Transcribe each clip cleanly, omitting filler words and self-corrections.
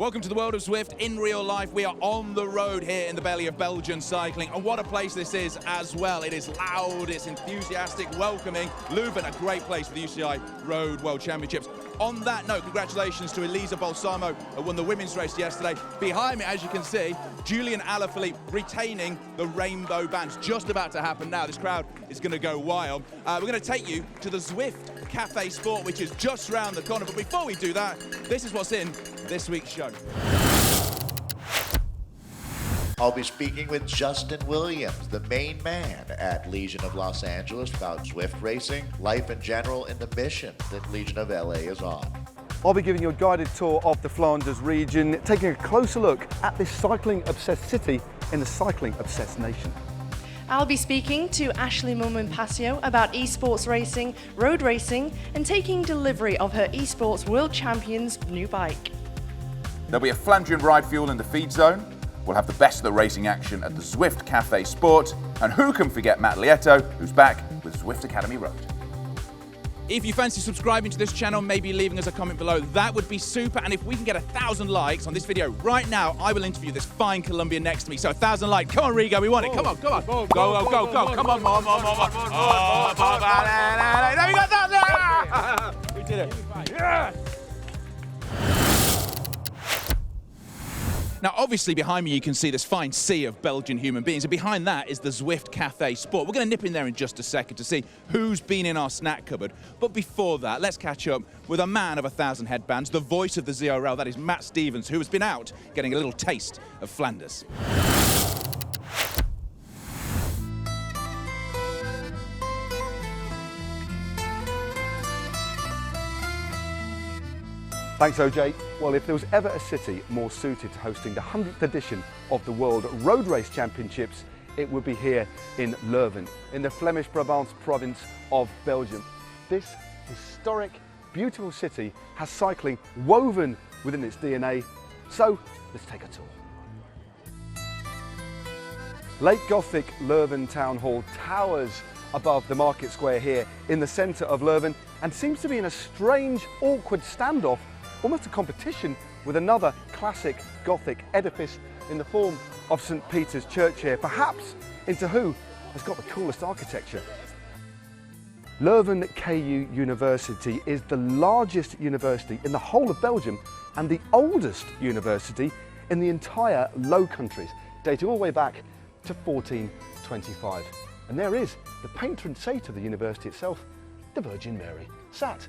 Welcome to the World of Zwift. In real life, we are on the road here in the belly of Belgian cycling. And what a place this is as well. It is loud, it's enthusiastic, welcoming. Leuven, a great place for the UCI World Championships. On that note, congratulations to Elisa Balsamo, who won the women's race yesterday. Behind me, as you can see, Julian Alaphilippe retaining the rainbow bands. Just about to happen now. This crowd is going to go wild. We're going to take you to the Zwift Cafe Sport, which is just round the corner. But before we do that, this is what's in this week's show. I'll be speaking with Justin Williams, the main man at Legion of Los Angeles, about Zwift racing, life in general, and the mission that Legion of LA is on. I'll be giving you a guided tour of the Flanders region, taking a closer look at this cycling-obsessed city in the cycling-obsessed nation. I'll be speaking to Ashleigh Moolman-Pasio about esports racing, road racing, and taking delivery of her esports world champion's new bike. There'll be a Flandrian ride fuel in the feed zone. We'll have the best of the racing action at the Zwift Cafe Sport. And who can forget Matt Lieto, who's back with Zwift Academy Road. If you fancy subscribing to this channel, maybe leaving us a comment below, that would be super. And if we can get 1,000 likes on this video right now, I will interview this fine Colombian next to me. So 1,000 likes. Come on, Rigo, we want it. Come on, come on. Go, go, go, go. Come on, more. There we go. We did it. Yes! Now, obviously, behind me, you can see this fine sea of Belgian human beings, and behind that is the Zwift Cafe Sport. We're going to nip in there in just a second to see who's been in our snack cupboard. But before that, let's catch up with a man of 1,000 headbands, the voice of the ZRL, that is Matt Stevens, who has been out getting a little taste of Flanders. Thanks, OJ. Well, if there was ever a city more suited to hosting the 100th edition of the World Road Race Championships, it would be here in Leuven, in the Flemish Brabant province of Belgium. This historic, beautiful city has cycling woven within its DNA, so let's take a tour. Late Gothic Leuven Town Hall towers above the market square here in the centre of Leuven and seems to be in a strange, awkward standoff, almost a competition with another classic Gothic edifice in the form of St. Peter's Church here, perhaps into who has got the coolest architecture. Leuven KU University is the largest university in the whole of Belgium and the oldest university in the entire Low Countries, dating all the way back to 1425. And there is the patron saint of the university itself, the Virgin Mary, sat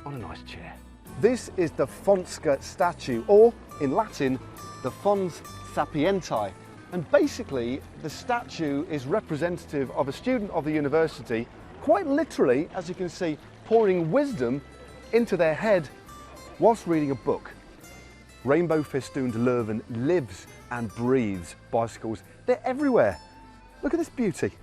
on a nice chair. This is the Fonska statue, or in Latin, the Fons Sapientiae. And basically, the statue is representative of a student of the university, quite literally, as you can see, pouring wisdom into their head whilst reading a book. Rainbow festooned Leuven lives and breathes bicycles. They're everywhere. Look at this beauty.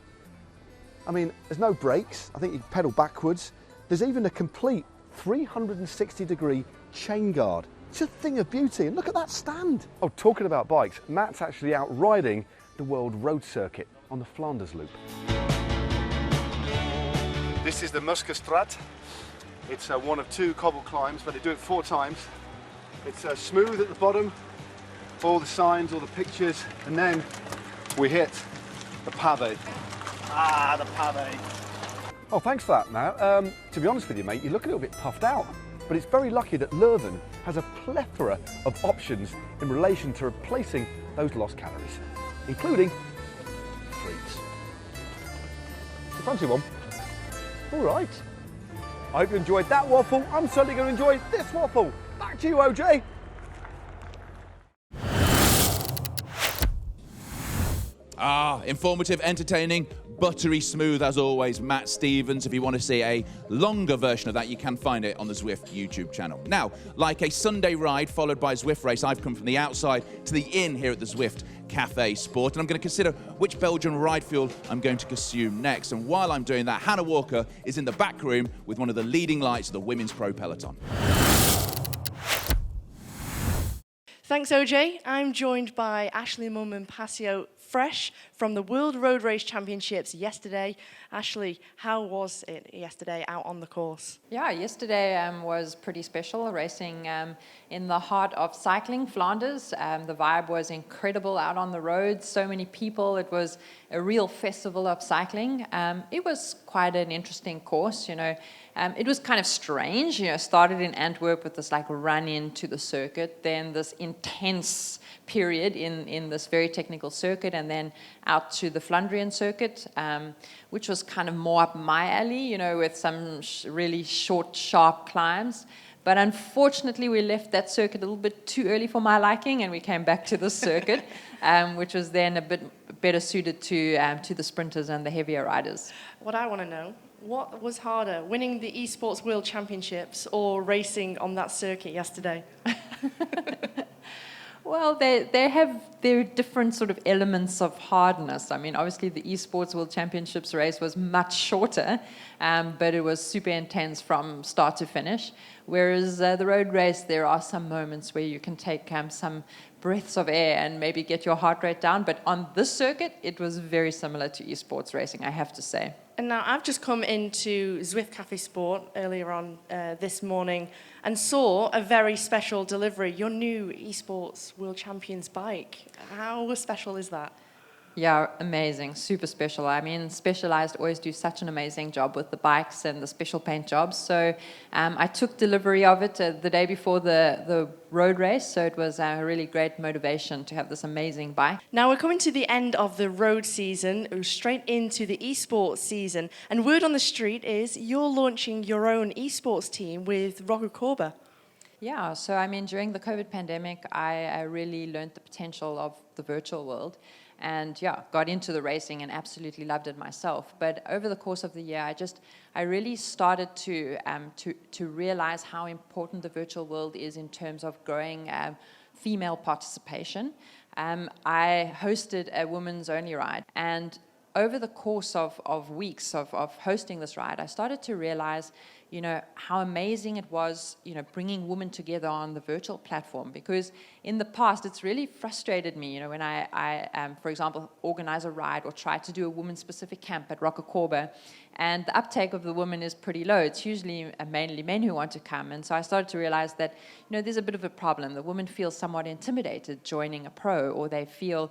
I mean, there's no brakes. I think you can pedal backwards. There's even a complete 360-degree chain guard. It's a thing of beauty, and look at that stand. Oh, talking about bikes, Matt's actually out riding the World Road Circuit on the Flanders Loop. This is the Muskerstraat. It's one of 2 cobble climbs, but they do it 4 times. It's smooth at the bottom, all the signs, all the pictures, and then we hit the pave. Ah, the pave. Oh, thanks for that, Matt. To be honest with you, mate, you look a little bit puffed out, but it's very lucky that Leuven has a plethora of options in relation to replacing those lost calories, including frites. You fancy one? All right. I hope you enjoyed that waffle. I'm certainly going to enjoy this waffle. Back to you, OJ. Ah, informative, entertaining, buttery smooth as always, Matt Stevens. If you want to see a longer version of that, you can find it on the Zwift YouTube channel. Now, like a Sunday ride followed by a Zwift race, I've come from the outside to the inn here at the Zwift Cafe Sport, and I'm going to consider which Belgian ride fuel I'm going to consume next. And while I'm doing that, Hannah Walker is in the back room with one of the leading lights of the women's pro peloton. Thanks, OJ. I'm joined by Ashleigh Moolman-Pasio, fresh from the World Road Race Championships yesterday. Ashleigh, how was it yesterday out on the course? Yeah, yesterday was pretty special, racing in the heart of cycling, Flanders. The vibe was incredible out on the road, so many people. It was a real festival of cycling. It was quite an interesting course, you know. It was kind of strange, you know, started in Antwerp with this like run into the circuit, then this intense period in this very technical circuit, and then out to the Flandrian circuit, which was kind of more up my alley, you know, with some really short, sharp climbs. But unfortunately, we left that circuit a little bit too early for my liking, and we came back to this circuit, which was then a bit better suited to the sprinters and the heavier riders. What I want to know, what was harder, winning the Esports World Championships or racing on that circuit yesterday? Well, they have their different sort of elements of hardness. I mean, obviously the Esports World Championships race was much shorter, but it was super intense from start to finish. Whereas the road race, there are some moments where you can take some breaths of air and maybe get your heart rate down. But on this circuit, it was very similar to esports racing, I have to say. And now I've just come into Zwift Cafe Sport earlier on this morning and saw a very special delivery, your new Esports World Champions bike. How special is that? Yeah, amazing, super special. I mean, Specialized always do such an amazing job with the bikes and the special paint jobs. So I took delivery of it the day before the road race. So it was a really great motivation to have this amazing bike. Now we're coming to the end of the road season, straight into the esports season. And word on the street is you're launching your own esports team with Rocco Corba. Yeah, so I mean, during the COVID pandemic, I really learned the potential of the virtual world. And yeah, got into the racing and absolutely loved it myself. But over the course of the year, I really started to realize how important the virtual world is in terms of growing female participation. I hosted a women's only ride, and over the course of weeks of hosting this ride, I started to realize, you know, how amazing it was, you know, bringing women together on the virtual platform. Because in the past, it's really frustrated me, you know, when I for example, organize a ride or try to do a woman-specific camp at Rocco Corba, and the uptake of the women is pretty low. It's usually mainly men who want to come. And so I started to realize that, you know, there's a bit of a problem. The women feel somewhat intimidated joining a pro, or they feel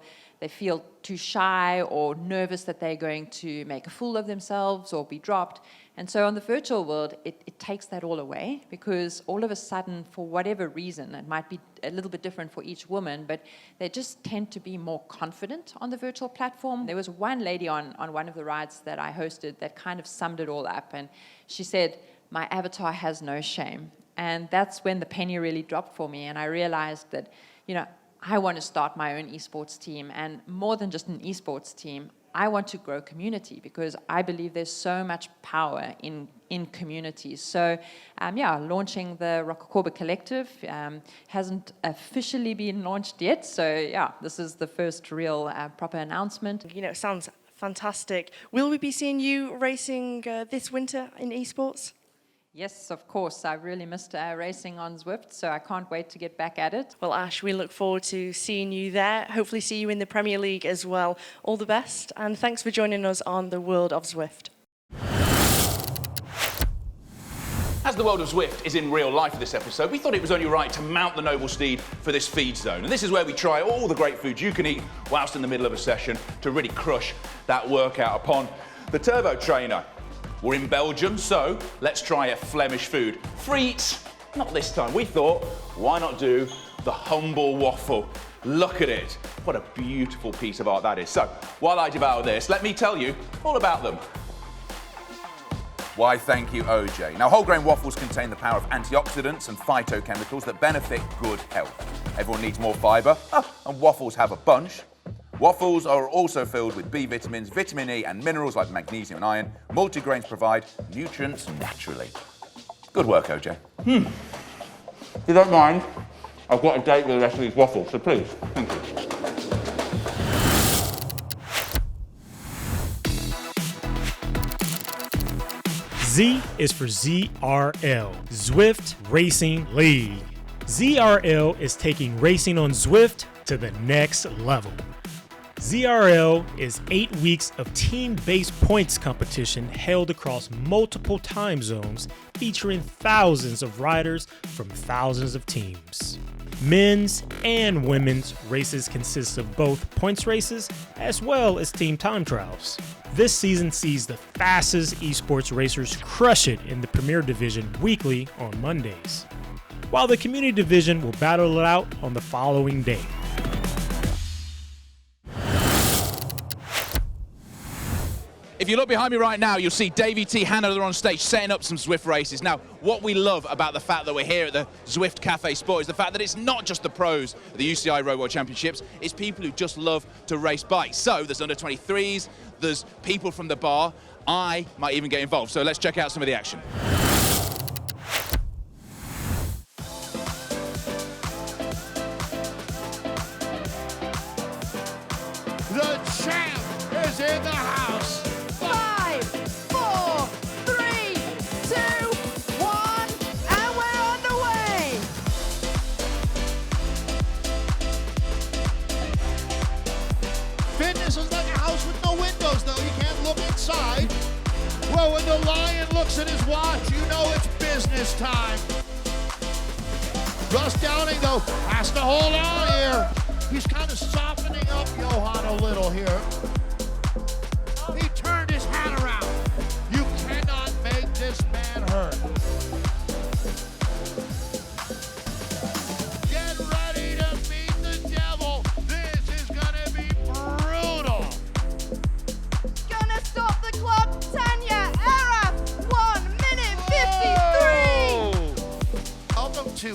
too shy or nervous that they're going to make a fool of themselves or be dropped. And so on the virtual world, it takes that all away, because all of a sudden, for whatever reason, it might be a little bit different for each woman, but they just tend to be more confident on the virtual platform. There was one lady on one of the rides that I hosted that kind of summed it all up. And she said, "My avatar has no shame." And that's when the penny really dropped for me. And I realized that, you know, I want to start my own esports team, and more than just an esports team, I want to grow community, because I believe there's so much power in communities. So, launching the Rocco Corba Collective hasn't officially been launched yet. So, yeah, this is the first real proper announcement. You know, it sounds fantastic. Will we be seeing you racing this winter in esports? Yes, of course. I've really missed racing on Zwift, so I can't wait to get back at it. Well, Ash, we look forward to seeing you there. Hopefully see you in the Premier League as well. All the best, and thanks for joining us on the World of Zwift. As the World of Zwift is in real life for this episode, we thought it was only right to mount the noble steed for this feed zone. And this is where we try all the great foods you can eat whilst in the middle of a session to really crush that workout upon the turbo trainer. We're in Belgium, so let's try a Flemish food. Frites, not this time. We thought, why not do the humble waffle? Look at it. What a beautiful piece of art that is. So, while I devour this, let me tell you all about them. Why, thank you, OJ. Now, whole grain waffles contain the power of antioxidants and phytochemicals that benefit good health. Everyone needs more fibre, and waffles have a bunch. Waffles are also filled with B vitamins, vitamin E, and minerals like magnesium and iron. Multigrains provide nutrients naturally. Good work, OJ. If you don't mind, I've got a date with the rest of these waffles, so please, thank you. Z is for ZRL, Zwift Racing League. ZRL is taking racing on Zwift to the next level. ZRL is 8 weeks of team-based points competition held across multiple time zones featuring thousands of riders from thousands of teams. Men's and women's races consist of both points races as well as team time trials. This season sees the fastest esports racers crush it in the Premier Division weekly on Mondays, while the Community Division will battle it out on the following day. If you look behind me right now, you'll see Davey T. Hanover on stage setting up some Zwift races. Now, what we love about the fact that we're here at the Zwift Cafe Sport is the fact that it's not just the pros of the UCI World Championships, it's people who just love to race bikes. So there's under 23s, there's people from the bar. I might even get involved. So let's check out some of the action. The champ is in the house. 5, 4, 3, 2, 1, and we're on the way. Fitness is like a house with no windows, though. You can't look inside. Well, when the lion looks at his watch, you know it's business time. Russ Downing, though, has to hold on here. He's kind of softening up Johan a little here. He turned his hat around. You cannot make this man hurt. Get ready to meet the devil. This is gonna be brutal. Gonna stop the clock, Tanya Araf, 1 minute 53. Welcome to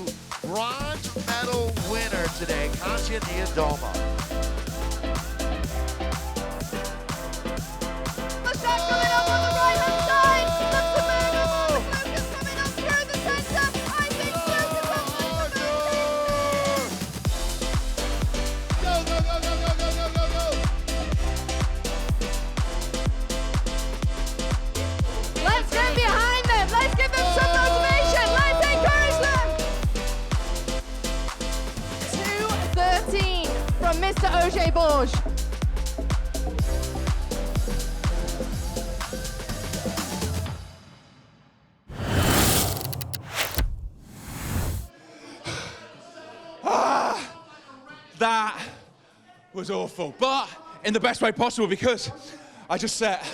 bronze medal winner today, Katja Niewiadoma. The shot coming up on the right-hand side. Looks to burn up. Lucas coming up through the center. I think Lucas has won the Go, go, go, go, go, go, go, go, go. Let's get behind them. Let's give them some motivation. Let's encourage them. 2:13 from Mr. Auger Borges. That was awful, but in the best way possible because I just set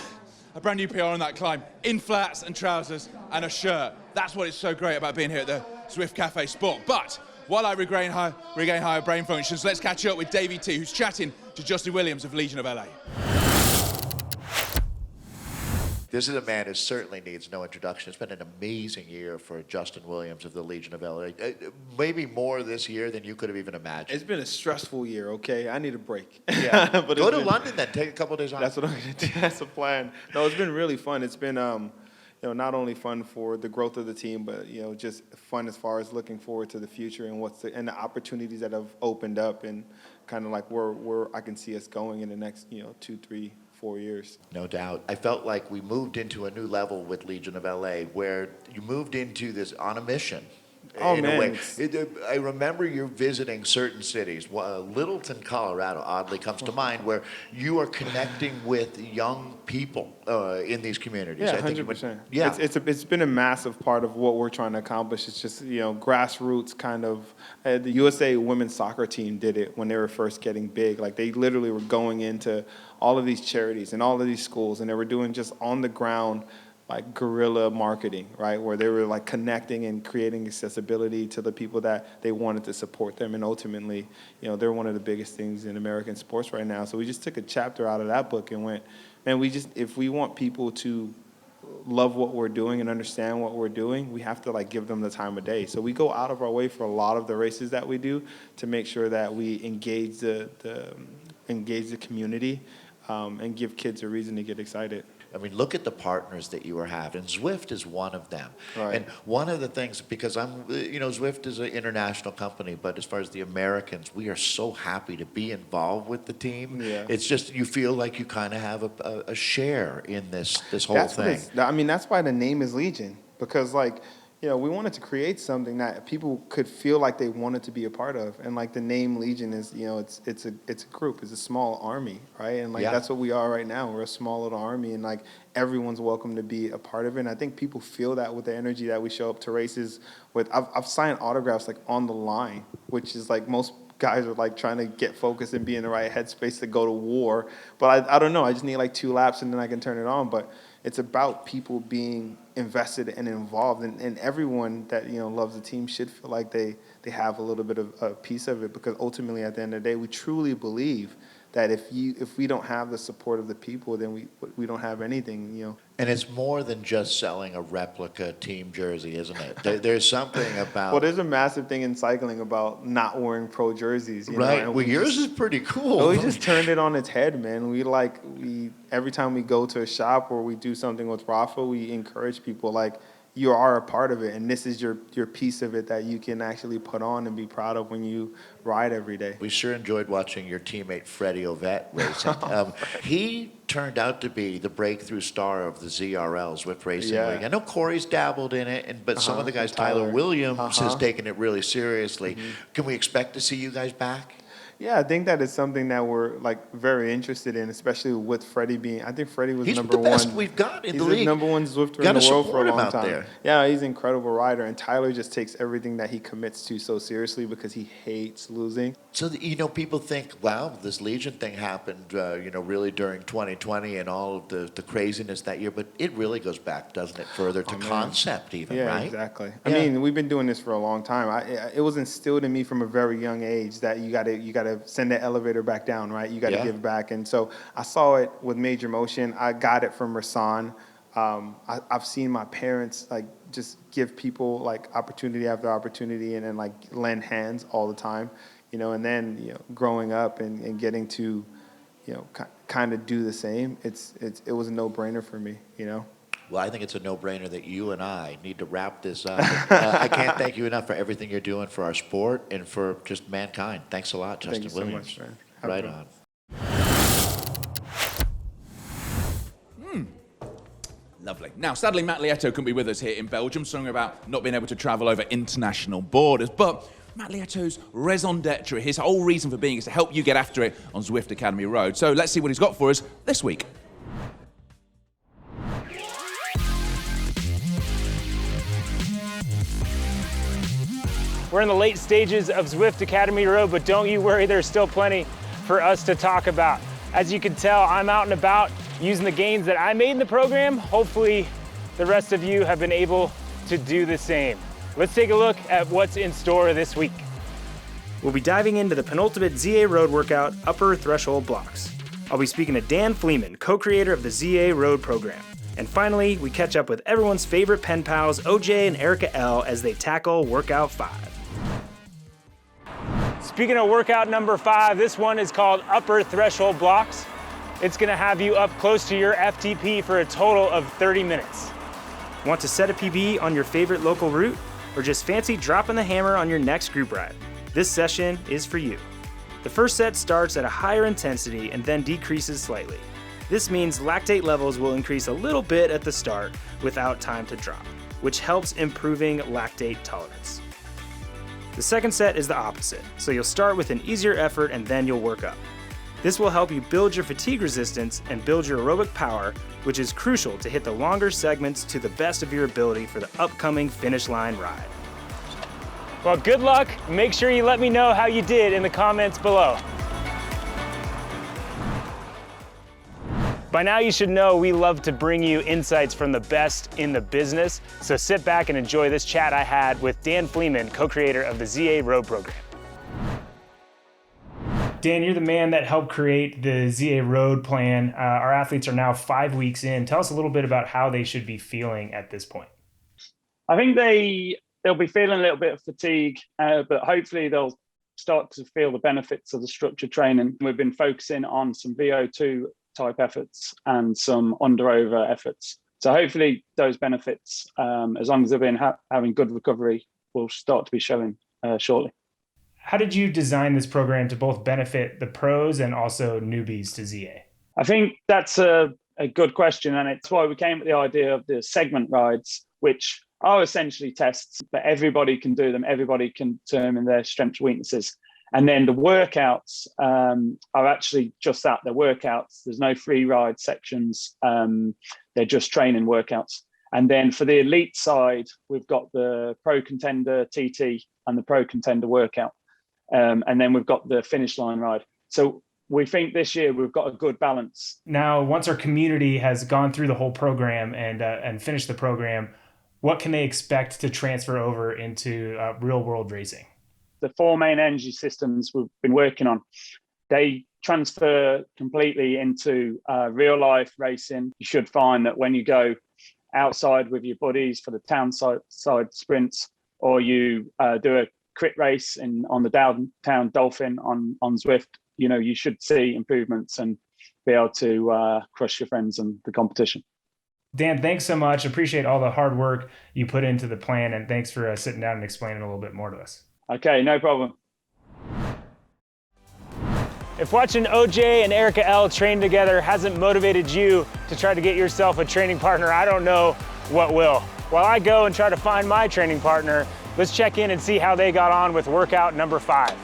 a brand new PR on that climb in flats and trousers and a shirt. That's what is so great about being here at the Zwift Cafe Sport. But while I regain higher brain functions, let's catch up with Davey T, who's chatting to Justin Williams of Legion of LA. This is a man who certainly needs no introduction. It's been an amazing year for Justin Williams of the Legion of LA. Maybe more this year than you could have even imagined. It's been a stressful year, okay? I need a break. Yeah. But Go to London then, take a couple of days off. That's what I'm going to do. That's the plan. No, it's been really fun. It's been, not only fun for the growth of the team, but, just fun as far as looking forward to the future and and the opportunities that have opened up and kind of like where I can see us going in the next, 2, 3, 4 years. No doubt. I felt like we moved into a new level with Legion of LA where you moved into this on a mission. Oh, in man. a way. I remember you visiting certain cities. Littleton, Colorado, oddly comes to mind, where you are connecting with young people in these communities. Yeah, I think 100%. Yeah. It's been a massive part of what we're trying to accomplish. It's just, grassroots kind of. The USA women's soccer team did it when they were first getting big. Like, they literally were going into all of these charities and all of these schools, and they were doing just on the ground, like guerrilla marketing, right? Where they were like connecting and creating accessibility to the people that they wanted to support them. And ultimately, they're one of the biggest things in American sports right now. So we just took a chapter out of that book and went, man, if we want people to love what we're doing and understand what we're doing, we have to like give them the time of day. So we go out of our way for a lot of the races that we do to make sure that we engage the community and give kids a reason to get excited. I mean, look at the partners that you are having. Zwift is one of them. Right. And one of the things, because Zwift is an international company, but as far as the Americans, we are so happy to be involved with the team. Yeah. It's just, you feel like you kind of have a share in this whole thing. That's why the name is Legion, because like, we wanted to create something that people could feel like they wanted to be a part of. And like the name Legion is, it's a group, it's a small army, right? And like that's what we are right now. We're a small little army, and like everyone's welcome to be a part of it. And I think people feel that with the energy that we show up to races with. I've signed autographs like on the line, which is like most guys are like trying to get focused and be in the right headspace to go to war. But I don't know, I just need like 2 laps and then I can turn it on. But it's about people being invested and involved, and everyone that loves the team should feel like they have a little bit of a piece of it, because ultimately at the end of the day we truly believe that if we don't have the support of the people, then we don't have anything, And it's more than just selling a replica team jersey, isn't it? There's something about... Well, there's a massive thing in cycling about not wearing pro jerseys. Right. Well, yours is pretty cool. We just turned it on its head, man. We every time we go to a shop or we do something with Rafa, we encourage people like, you are a part of it, and this is your piece of it that you can actually put on and be proud of when you ride every day. We sure enjoyed watching your teammate Freddie Ovett racing. He turned out to be the breakthrough star of the ZRL, Zwift Racing League. I know Corey's dabbled in it, but some of the guys, Tyler Williams, has taken it really seriously. Can we expect to see you guys back? Yeah, I think that is something that we're like very interested in, especially with Freddie being. I think Freddie was number one. He's the best we've got in the league. He's the number one Zwifter in the world for a long time. Yeah, he's an incredible rider, and Tyler just takes everything that he commits to so seriously because he hates losing. So people think, wow, this Legion thing happened, really during 2020 and all of the craziness that year, but it really goes back, doesn't it, further to concept even, right? Yeah, exactly. I mean, we've been doing this for a long time. It was instilled in me from a very young age that you got to send the elevator back down, right? You got to give back. And so I saw it with Major Motion. I got it from Rasan. I've seen my parents like just give people like opportunity after opportunity and then like lend hands all the time, and then growing up and getting to kind of do the same. It was a no-brainer for me, Well, I think it's a no-brainer that you and I need to wrap this up. I can't thank you enough for everything you're doing for our sport and for just mankind. Thanks a lot, Justin Williams. Thank you so much, man. Right on. Lovely. Now, sadly, Matt Lieto couldn't be with us here in Belgium, something about not being able to travel over international borders. But Matt Lieto's raison d'etre, his whole reason for being, is to help you get after it on Zwift Academy Road. So let's see what he's got for us this week. We're in the late stages of Zwift Academy Road, but don't you worry, there's still plenty for us to talk about. As you can tell, I'm out and about using the gains that I made in the program. Hopefully, the rest of you have been able to do the same. Let's take a look at what's in store this week. We'll be diving into the penultimate ZA Road workout, Upper Threshold Blocks. I'll be speaking to Dan Fleeman, co-creator of the ZA Road program. And finally, we catch up with everyone's favorite pen pals, OJ and Erica L, as they tackle Workout 5. Speaking of workout number 5, this one is called Upper Threshold Blocks. It's gonna have you up close to your FTP for a total of 30 minutes. Want to set a PB on your favorite local route? Or just fancy dropping the hammer on your next group ride? This session is for you. The first set starts at a higher intensity and then decreases slightly. This means lactate levels will increase a little bit at the start without time to drop, which helps improving lactate tolerance. The second set is the opposite, so you'll start with an easier effort and then you'll work up. This will help you build your fatigue resistance and build your aerobic power, which is crucial to hit the longer segments to the best of your ability for the upcoming finish line ride. Well, good luck. Make sure you let me know how you did in the comments below. By now you should know we love to bring you insights from the best in the business, so sit back and enjoy this chat I had with Dan Fleeman, co-creator of the ZA Road program. Dan, you're the man that helped create the ZA Road plan. Our athletes are now 5 weeks in. Tell us a little bit about how they should be feeling at this point. I think they'll be feeling a little bit of fatigue, but hopefully they'll start to feel the benefits of the structured training. We've been focusing on some VO2 type efforts and some under-over efforts. So hopefully those benefits, as long as they've been having good recovery, will start to be showing shortly. How did you design this program to both benefit the pros and also newbies to ZA? I think that's a good question, and it's why we came with the idea of the segment rides, which are essentially tests, but everybody can do them. Everybody can determine their strengths and weaknesses. And then the workouts are actually just that, they're workouts. There's no free ride sections. They're just training workouts. And then for the elite side, we've got the Pro Contender TT and the Pro Contender workout. And then we've got the finish line ride. So we think this year we've got a good balance. Now, once our community has gone through the whole program and finished the program, what can they expect to transfer over into real world racing? The 4 main energy systems we've been working on, they transfer completely into real life racing. You should find that when you go outside with your buddies for the town side sprints, or you do a crit race on the downtown Dolphin on Zwift, you know, you should see improvements and be able to crush your friends in the competition. Dan, thanks so much. Appreciate all the hard work you put into the plan, and thanks for sitting down and explaining a little bit more to us. Okay, no problem. If watching OJ and Erica L train together hasn't motivated you to try to get yourself a training partner, I don't know what will. While I go and try to find my training partner, let's check in and see how they got on with workout number 5.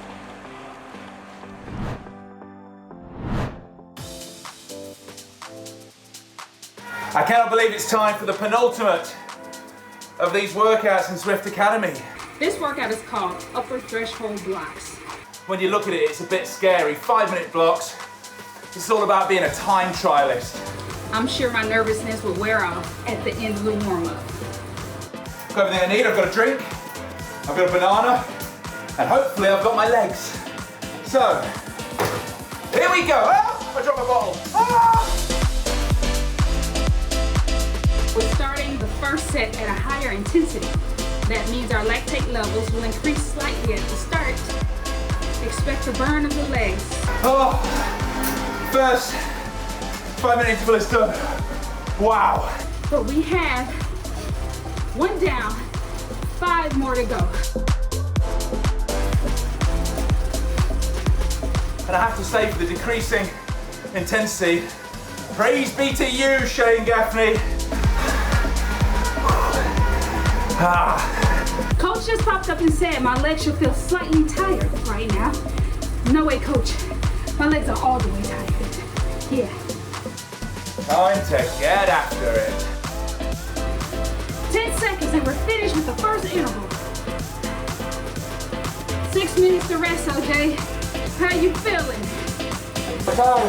I cannot believe it's time for the penultimate of these workouts in Zwift Academy. This workout is called upper threshold blocks. When you look at it, it's a bit scary. 5-minute blocks. It's all about being a time trialist. I'm sure my nervousness will wear off at the end of the warm-up. Got everything I need. I've got a drink, I've got a banana, and hopefully I've got my legs. So, here we go. Ah, I dropped my bottle. Ah! We're starting the first set at a higher intensity. That means our lactate levels will increase slightly at the start. Expect a burn of the legs. Oh, first 5-minute interval is done. Wow. But we have 1 down, 5 more to go. And I have to say, for the decreasing intensity, praise be to you, Shane Gaffney. Coach just popped up and said my legs should feel slightly tired right now. No way, Coach. My legs are all the way tired. Yeah. Time to get after it. 10 seconds and we're finished with the first interval. 6 minutes to rest, OJ. How you feeling? Time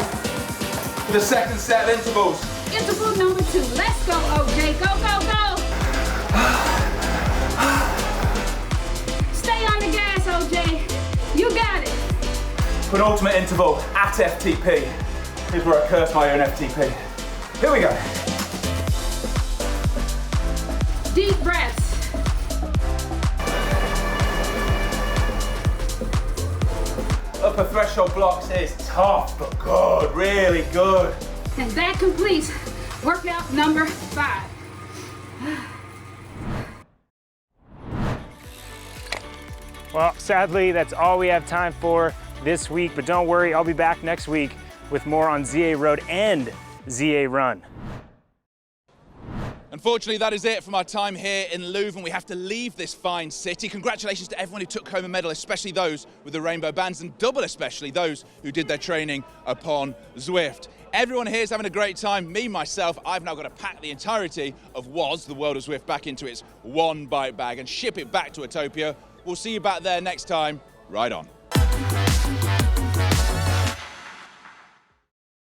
for the second set of intervals. Interval number 2. Let's go, OJ. Go, go, go. Stay on the gas, OJ. You got it. Penultimate interval at FTP. Here's where I curse my own FTP. Here we go. Deep breaths. Upper threshold blocks is tough, but good, really good. And that completes workout number 5. Well, sadly, that's all we have time for this week, but don't worry, I'll be back next week with more on ZA Road and ZA Run. Unfortunately, that is it from our time here in Leuven. We have to leave this fine city. Congratulations to everyone who took home a medal, especially those with the rainbow bands, and double especially those who did their training upon Zwift. Everyone here is having a great time. Me, myself, I've now got to pack the entirety of the World of Zwift back into its one bike bag and ship it back to Utopia. We'll see you back there next time. Ride on.